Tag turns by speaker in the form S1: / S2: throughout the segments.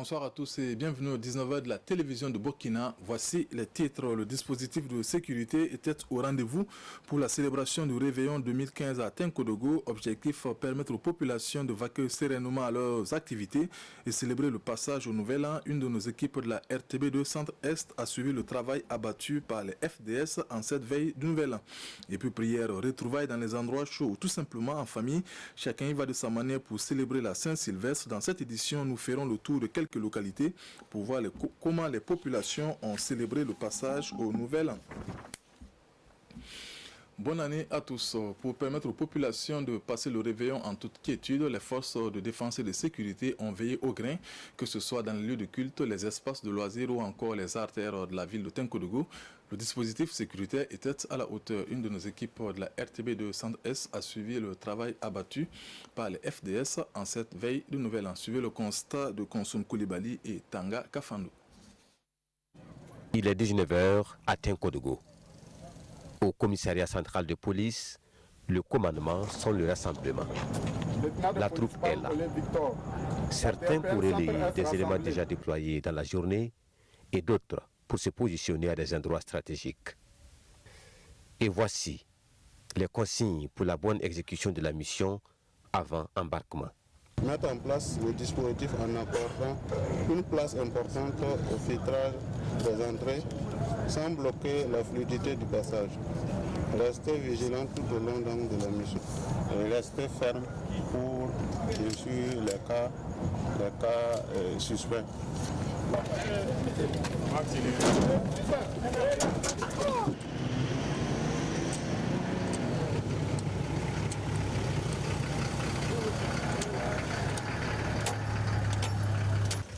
S1: Bonsoir à tous et bienvenue au 19h de la télévision de Burkina. Voici les titres. Le dispositif de sécurité était au rendez-vous pour la célébration du réveillon 2015 à Tenkodogo. Objectif, permettre aux populations de vaquer sereinement à leurs activités et célébrer le passage au nouvel an. Une de nos équipes de la RTB2 Centre-Est a suivi le travail abattu par les FDS en cette veille du nouvel an. Et puis prière, retrouvailles dans les endroits chauds ou tout simplement en famille. Chacun y va de sa manière pour célébrer la Saint-Sylvestre. Dans cette édition, nous ferons le tour de quelques localités pour voir comment les populations ont célébré le passage au nouvel an. Bonne année à tous. Pour permettre aux populations de passer le réveillon en toute quiétude, les forces de défense et de sécurité ont veillé au grain, que ce soit dans les lieux de culte, les espaces de loisirs ou encore les artères de la ville de Tenkodogo. Le dispositif sécuritaire était à la hauteur. Une de nos équipes de la RTB2 Centre-Est a suivi le travail abattu par les FDS en cette veille de nouvel an. Suivez le constat de Konsoum Koulibaly et Tanga Kafando.
S2: Il est 19h à Tenkodogo. Au commissariat central de police, le commandement sont le rassemblement. La troupe est là. Certains pour relayer des éléments déjà déployés dans la journée et d'autres pour se positionner à des endroits stratégiques. Et voici les consignes pour la bonne exécution de la mission avant embarquement.
S3: Mettre en place le dispositif en accordant une place importante au filtrage des entrées sans bloquer la fluidité du passage. Rester vigilant tout au long de la mission. Et rester ferme pour bien sûr les cas suspects.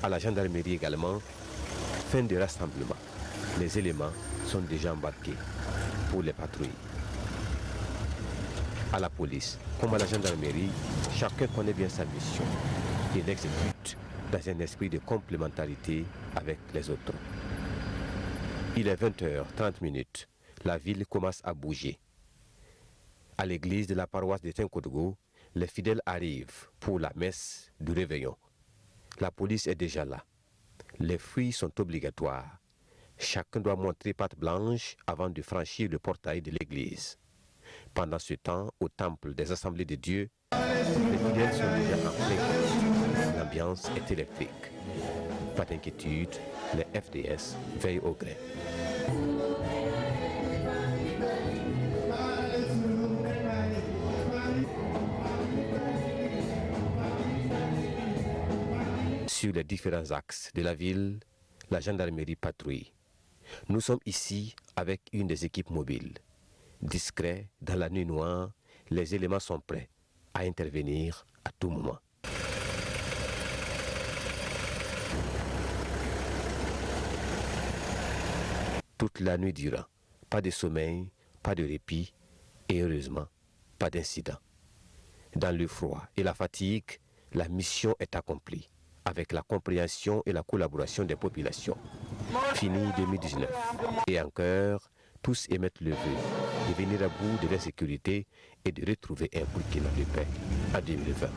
S2: À la gendarmerie également, fin de rassemblement. Les éléments sont déjà embarqués pour les patrouilles. À la police, comme à la gendarmerie, chacun connaît bien sa mission et l'exécute dans un esprit de complémentarité avec les autres. Il est 20h30. La ville commence à bouger. À l'église de la paroisse de Tenkodogo, les fidèles arrivent pour la messe du réveillon. La police est déjà là. Les fouilles sont obligatoires. Chacun doit montrer patte blanche avant de franchir le portail de l'église. Pendant ce temps, au temple des assemblées de Dieu, les fidèles sont déjà en plein. L'ambiance est électrique. Pas d'inquiétude, les FDS veillent au grain. Sur les différents axes de la ville, la gendarmerie patrouille. Nous sommes ici avec une des équipes mobiles. Discret, dans la nuit noire, les éléments sont prêts à intervenir à tout moment. Toute la nuit durant, pas de sommeil, pas de répit et heureusement, pas d'incident. Dans le froid et la fatigue, la mission est accomplie avec la compréhension et la collaboration des populations. Fini 2019. Et encore, tous émettent le vœu de venir à bout de l'insécurité et de retrouver un Burkina de paix en 2020.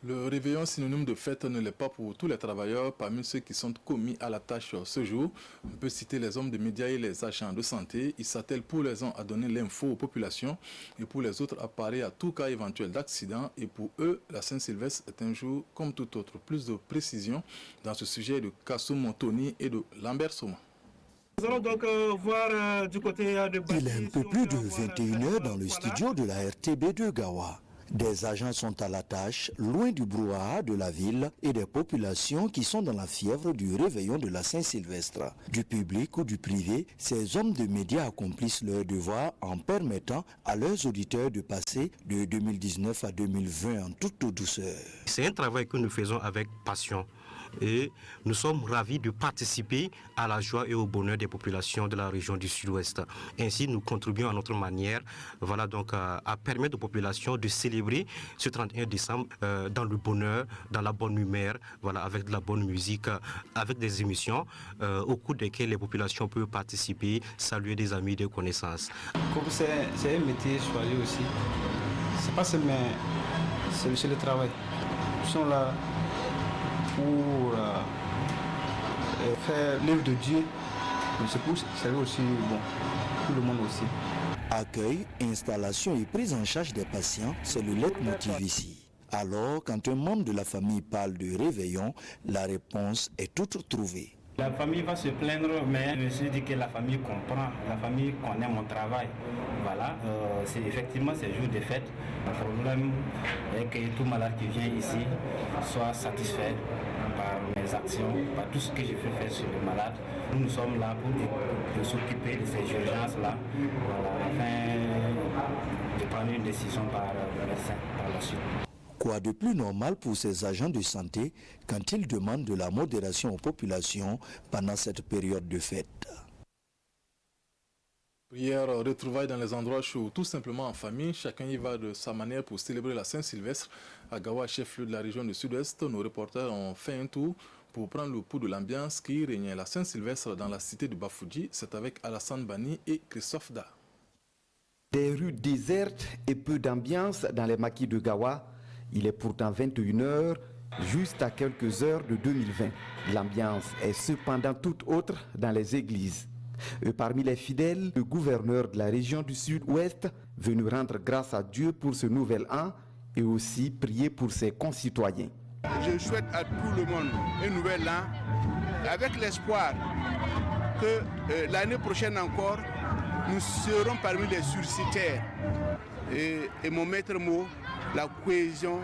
S1: Le réveillon synonyme de fête ne l'est pas pour tous les travailleurs. Parmi ceux qui sont commis à la tâche ce jour, on peut citer les hommes de médias et les agents de santé. Ils s'attellent pour les uns à donner l'info aux populations et pour les autres à parer à tout cas éventuel d'accident. Et pour eux, la Saint-Sylvestre est un jour comme tout autre. Plus de précision dans ce sujet de Kassoum Tony et de Lambert Soma.
S4: Nous allons donc voir du côté de Baki.
S5: Il est un peu plus de 21h dans le studio de la RTB de Gawa. Des agents sont à la tâche, loin du brouhaha de la ville et des populations qui sont dans la fièvre du réveillon de la Saint-Sylvestre. Du public ou du privé, ces hommes de médias accomplissent leur devoir en permettant à leurs auditeurs de passer de 2019 à 2020 en toute douceur.
S4: C'est un travail que nous faisons avec passion. Et nous sommes ravis de participer à la joie et au bonheur des populations de la région du Sud-Ouest. Ainsi, nous contribuons à notre manière, voilà, donc, à permettre aux populations de célébrer ce 31 décembre dans le bonheur, dans la bonne humeur, voilà, avec de la bonne musique, avec des émissions au cours desquelles les populations peuvent participer, saluer des amis, des connaissances.
S6: Comme c'est un métier choisi aussi, c'est pas seulement le travail. sont là pour faire l'œuvre de Dieu. Mais c'est pour servir aussi tout le monde aussi.
S5: Accueil, installation et prise en charge des patients, c'est le leitmotiv ici. Alors, quand un membre de la famille parle de réveillon, la réponse est toute trouvée.
S7: La famille va se plaindre, mais je me suis dit que la famille comprend, la famille connaît mon travail. Voilà, c'est effectivement ces jours de fête. Le problème est que tout malade qui vient ici soit satisfait par mes actions, par tout ce que je fais faire sur le malade. Nous sommes là pour s'occuper de ces urgences-là, voilà, afin de prendre une décision par le médecin par la suite.
S5: Quoi de plus normal pour ces agents de santé quand ils demandent de la modération aux populations pendant cette période de fête?
S1: Prière, retrouvailles dans les endroits chauds, tout simplement en famille. Chacun y va de sa manière pour célébrer la Saint-Sylvestre. À Gawa, chef-lieu de la région du Sud-Ouest, nos reporters ont fait un tour pour prendre le pouls de l'ambiance qui régnait la Saint-Sylvestre dans la cité de Bafouji. C'est avec Alassane Bani et Christophe Da.
S8: Des rues désertes et peu d'ambiance dans les maquis de Gawa. Il est pourtant 21h, juste à quelques heures de 2020. L'ambiance est cependant toute autre dans les églises. Et parmi les fidèles, le gouverneur de la région du Sud-Ouest, venu rendre grâce à Dieu pour ce nouvel an et aussi prier pour ses concitoyens.
S9: Je souhaite à tout le monde un nouvel an avec l'espoir que l'année prochaine encore, nous serons parmi les successitaires. Et mon maître mot, la cohésion,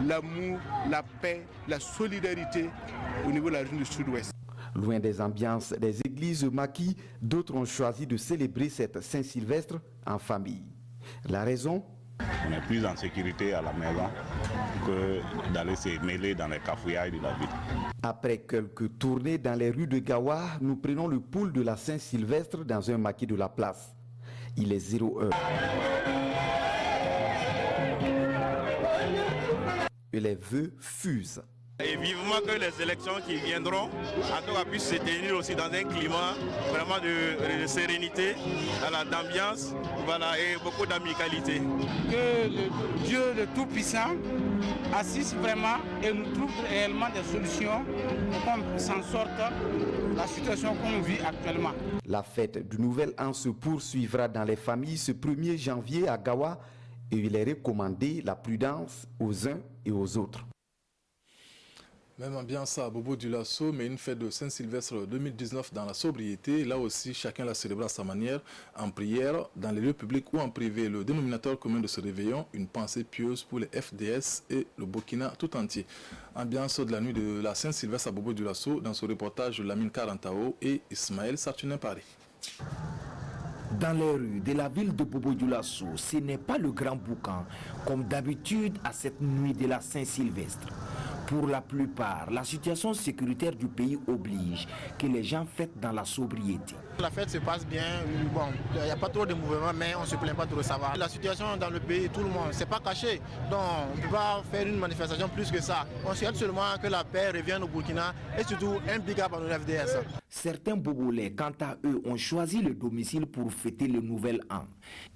S9: l'amour, la paix, la solidarité au niveau de la région du Sud-Ouest.
S8: Loin des ambiances des églises maquis, d'autres ont choisi de célébrer cette Saint-Sylvestre en famille. La raison?
S10: On est plus en sécurité à la maison que d'aller se mêler dans les cafouillages de la ville.
S8: Après quelques tournées dans les rues de Gawa, nous prenons le pouls de la Saint-Sylvestre dans un maquis de la place. Il est 0h. Et les vœux fusent.
S11: Et vivement que les élections qui viendront, en tout cas, puissent se tenir aussi dans un climat vraiment de sérénité, d'ambiance, voilà, et beaucoup d'amicalité.
S12: Que le Dieu le Tout-Puissant assiste vraiment et nous trouve réellement des solutions pour qu'on s'en sorte la situation qu'on vit actuellement.
S8: La fête du Nouvel An se poursuivra dans les familles ce 1er janvier à Gawa et il est recommandé la prudence aux uns et aux autres.
S1: Même ambiance à Bobo du Lasso, mais une fête de Saint-Sylvestre 2019 dans la sobriété. Là aussi, chacun la célèbre à sa manière, en prière, dans les lieux publics ou en privé. Le dénominateur commun de ce réveillon, une pensée pieuse pour les FDS et le Burkina tout entier. Ambiance de la nuit de la Saint-Sylvestre à Bobo du Lasso, dans ce reportage de Lamine Karantao et Ismaël Sartunin Paris.
S13: Dans les rues de la ville de Bobo-Dioulasso, ce n'est pas le grand boucan, comme d'habitude à cette nuit de la Saint-Sylvestre. Pour la plupart, la situation sécuritaire du pays oblige que les gens fêtent dans la sobriété.
S14: La fête se passe bien, bon, il n'y a pas trop de mouvements, mais on ne se plaint pas trop, ça va. La situation dans le pays, tout le monde, c'est pas caché, donc on ne peut pas faire une manifestation plus que ça. On souhaite seulement que la paix revienne au Burkina et surtout un big up à nos FDS.
S13: Certains Bobolais, quant à eux, ont choisi le domicile pour fêter le nouvel an.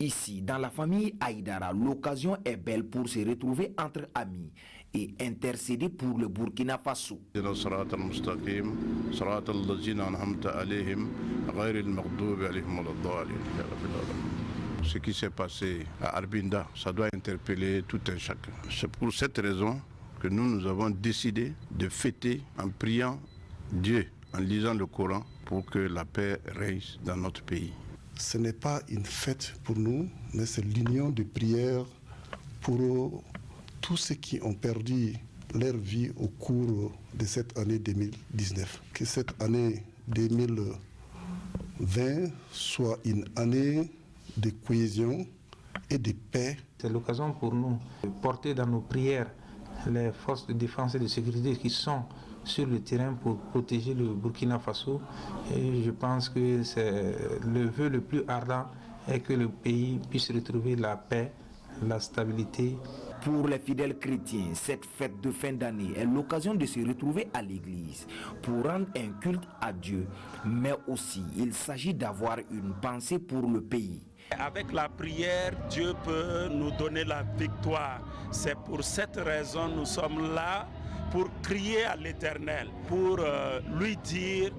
S13: Ici, dans la famille Aïdara, l'occasion est belle pour se retrouver entre amis et intercéder pour le Burkina Faso.
S9: Ce qui s'est passé à Arbinda, ça doit interpeller tout un chacun. C'est pour cette raison que nous avons décidé de fêter en priant Dieu, en lisant le Coran, pour que la paix règne dans notre pays.
S15: Ce n'est pas une fête pour nous, mais c'est l'union de prière pour tous ceux qui ont perdu leur vie au cours de cette année 2019. Que cette année 2020 soit une année de cohésion et de paix.
S16: C'est l'occasion pour nous de porter dans nos prières les forces de défense et de sécurité qui sont sur le terrain pour protéger le Burkina Faso. Et je pense que c'est le vœu le plus ardent est que le pays puisse retrouver la paix, la stabilité.
S13: Pour les fidèles chrétiens, cette fête de fin d'année est l'occasion de se retrouver à l'église pour rendre un culte à Dieu, mais aussi il s'agit d'avoir une pensée pour le pays.
S17: Avec la prière, Dieu peut nous donner la victoire. C'est pour cette raison que nous sommes là pour crier à l'Éternel, pour lui dire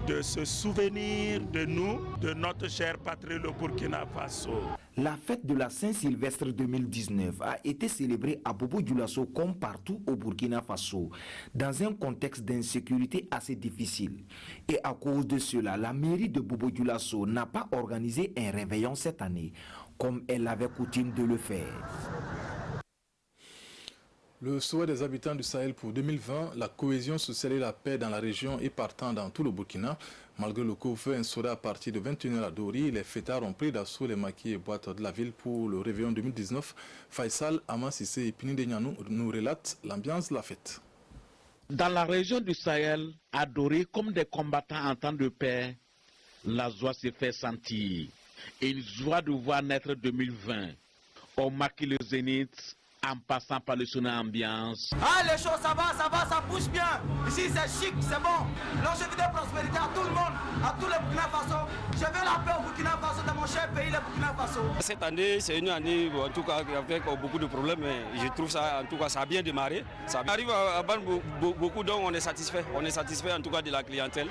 S17: de se souvenir de nous, de notre chère patrie, le Burkina Faso.
S13: La fête de la Saint-Sylvestre 2019 a été célébrée à Bobo-Dioulasso comme partout au Burkina Faso, dans un contexte d'insécurité assez difficile. Et à cause de cela, la mairie de Bobo-Dioulasso n'a pas organisé un réveillon cette année, comme elle avait coutume de le faire.
S1: Le souhait des habitants du Sahel pour 2020, la cohésion sociale et la paix dans la région et partant dans tout le Burkina. Malgré le couvre-feu instauré à partir de 21h à Dori, les fêtards ont pris d'assaut les maquis et boîtes de la ville pour le réveillon 2019. Faisal, Ama Sissé et Pini Denyanou nous relatent l'ambiance de la fête.
S18: Dans la région du Sahel, à Dori, comme des combattants en temps de paix, la joie se fait sentir. Et une joie de voir naître 2020. On maquille le zénith en passant par le son ambiance.
S19: Ah, les choses, ça va, ça bouge bien. Ici, c'est chic, c'est bon. Longévité et prospérité à tout le monde, à tous les Burkina Faso. Je veux la paix au Burkina Faso, dans mon cher pays, le Burkina Faso.
S20: Cette année, c'est une année, en tout cas, avec beaucoup de problèmes, mais je trouve ça, en tout cas, ça a bien démarré. Ça arrive à battre beaucoup, donc on est satisfait. On est satisfait, en tout cas, de la clientèle.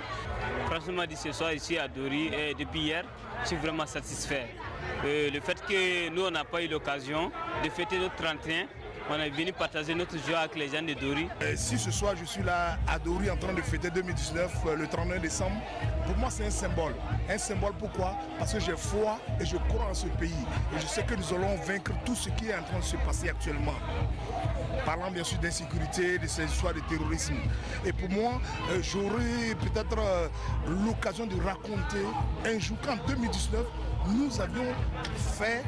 S21: Franchement, de ce soir, ici à Dori, et depuis hier, je suis vraiment satisfait. Le fait que nous, on n'a pas eu l'occasion de fêter notre 31, on est venu partager notre joie avec les gens de Dori.
S22: Si ce soir je suis là à Dori en train de fêter 2019, le 31 décembre, pour moi c'est un symbole. Un symbole pourquoi? Parce que j'ai foi et je crois en ce pays. Et je sais que nous allons vaincre tout ce qui est en train de se passer actuellement. Parlant bien sûr d'insécurité, de ces histoires de terrorisme. Et pour moi, j'aurai peut-être l'occasion de raconter un jour qu'en 2019, nous avions fait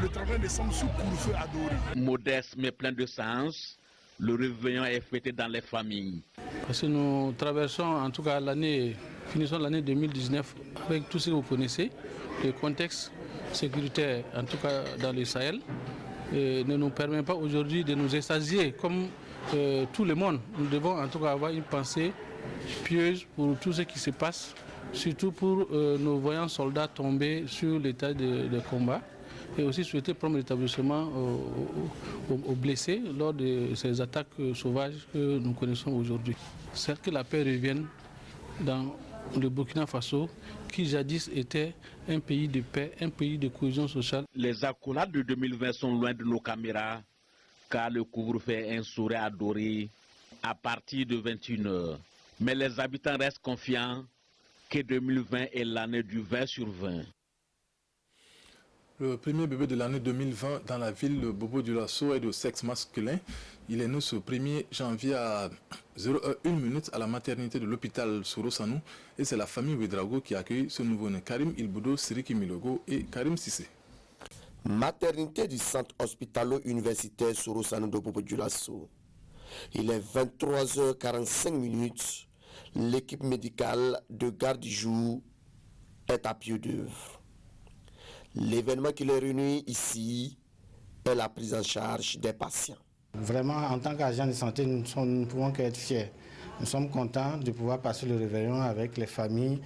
S22: le 31 décembre sous couvre-feu à Dori.
S18: Modeste mais plein de sens, le réveillon est fêté dans les familles.
S23: Parce que nous traversons en tout cas l'année, finissons l'année 2019 avec tout ce que vous connaissez, le contexte sécuritaire en tout cas dans le Sahel, ne nous permet pas aujourd'hui de nous extasier comme tout le monde. Nous devons en tout cas avoir une pensée pieuse pour tout ce qui se passe, surtout pour nos voyants soldats tombés sur l'état de combat, et aussi souhaiter prendre l'établissement aux blessés lors de ces attaques sauvages que nous connaissons aujourd'hui. C'est que la paix revienne dans le Burkina Faso, qui jadis était un pays de paix, un pays de cohésion sociale.
S18: Les accolades de 2020 sont loin de nos caméras, car le couvre-feu est instauré à Dori à partir de 21h. Mais les habitants restent confiants que 2020 est l'année du 20 sur 20.
S1: Le premier bébé de l'année 2020 dans la ville de Bobo-Dioulasso est de sexe masculin. Il est né ce 1er janvier à 0h01 à la maternité de l'hôpital Sorosanou. Et c'est la famille Ouedraogo qui accueille ce nouveau-né. Karim Ilboudo, Siriki Milogo et Karim Sissé.
S24: Maternité du centre hospitalo-universitaire Sorosanou de Bobo-Dioulasso. Il est 23h45. L'équipe médicale de garde du jour est à pied d'œuvre. L'événement qui les réunit ici est la prise en charge des patients.
S25: Vraiment, en tant qu'agent de santé, nous ne pouvons qu'être fiers. Nous sommes contents de pouvoir passer le réveillon avec les familles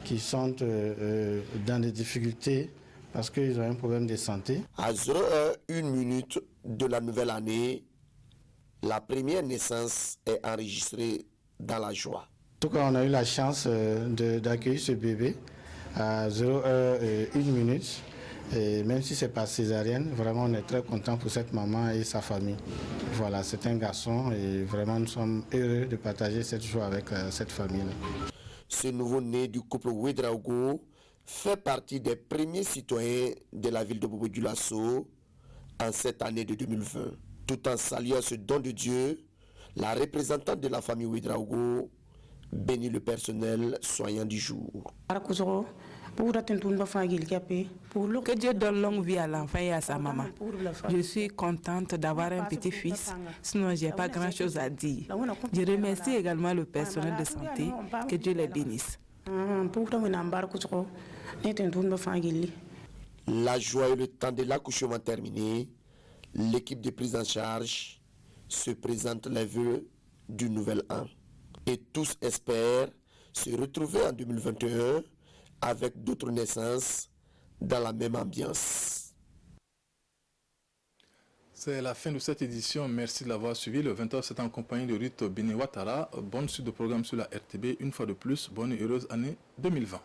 S25: qui sont dans des difficultés parce qu'ils ont un problème de santé.
S24: À 0h01 de la nouvelle année, la première naissance est enregistrée dans la joie.
S25: En tout cas, on a eu la chance d'accueillir ce bébé à 0h01. Et même si ce n'est pas césarienne, vraiment on est très content pour cette maman et sa famille. Voilà, c'est un garçon et vraiment nous sommes heureux de partager cette joie avec cette famille.
S24: Ce nouveau-né du couple Ouedraogo fait partie des premiers citoyens de la ville de Bobo-Dioulasso en cette année de 2020. Tout en saluant ce don de Dieu, la représentante de la famille Ouedraogo bénit le personnel soignant du jour.
S26: Que Dieu donne longue vie à l'enfant et à sa maman. Je suis contente d'avoir un petit-fils, sinon je n'ai pas grand-chose à dire. Je remercie également le personnel de santé, que Dieu les bénisse.
S24: La joie et le temps de l'accouchement terminé, l'équipe de prise en charge se présente les vœux du nouvel an. Et tous espèrent se retrouver en 2021 avec d'autres naissances dans la même ambiance.
S1: C'est la fin de cette édition. Merci de l'avoir suivi. Le 20h, c'est en compagnie de Ruth Bini Ouattara. Bonne suite de programme sur la RTB. Une fois de plus, bonne et heureuse année 2020.